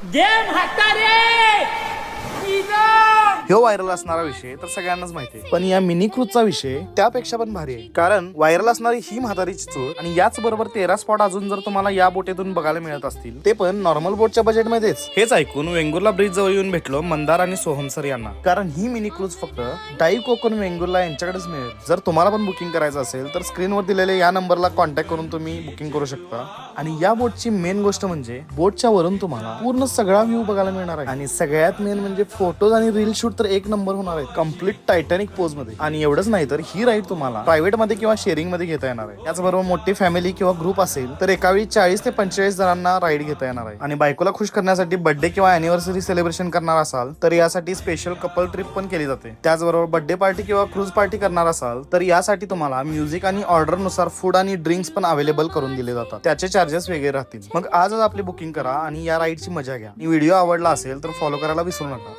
Game हातारे ह्यो viral असणारा विषय तर सगळ्यांनाच माहिती आहे, पण या मिनी क्रूजचा विषय त्यापेक्षा पण भारी आहे. कारण व्हायरल असणारी ही म्हातारीची चूळ आणि याच बरोबर 13 स्पॉट अजून जर तुम्हाला या बोटीतून बघायला मिळत असतील, ते पण नॉर्मल बोटच्या बजेटमध्येच. हेच ऐकून वेंगुर्ला ब्रिज जवळ येऊन भेटलो मंदार आणि सोहम सर यांना. कारण ही मिनी क्रूज फक्त डाईव्ह कोकण वेंगुर्ला यांच्याकडेच मिळेल. जर तुम्हाला पण बुकिंग करायचं असेल तर स्क्रीनवर दिलेल्या या नंबरला कॉन्टॅक्ट करून तुम्ही बुकिंग करू शकता. आणि या बोटची मेन गोष्ट म्हणजे बोटच्या वरून तुम्हाला पूर्ण सगळा व्ह्यू बघायला मिळणार आहे. आणि सगळ्यात मेन म्हणजे फोटोज आणि रील शूट तर एक नंबर होणार आहे, कम्प्लीट टायटॅनिक पोज मध्ये. आणि एवढंच नाही तर ही राईड तुम्हाला प्रायव्हेट मध्ये किंवा शेअरिंग मध्ये घेता येणार आहे. त्याचबरोबर मोठी फॅमिली किंवा ग्रुप असेल तर एकावेळी 40 ते 45 जणांना राईड घेता येणार आहे. आणि बायकोला खुश करण्यासाठी बर्थडे किंवा अॅनिव्हर्सरी सेलिब्रेशन करणार असाल तर यासाठी स्पेशल कपल ट्रिप पण केली जाते. त्याचबरोबर बर्थडे पार्टी किंवा क्रूज पार्टी करणार असाल तर यासाठी तुम्हाला म्युझिक आणि ऑर्डर नुसार फूड आणि ड्रिंक्स पण अवेलेबल करून दिले जातात. त्याचे चार्जेस वेगळे राहतील. मग आजच आपली बुकिंग करा आणि या राईडची मजा घ्या. व्हिडिओ आवडला असेल तर फॉलो करायला विसरू नका.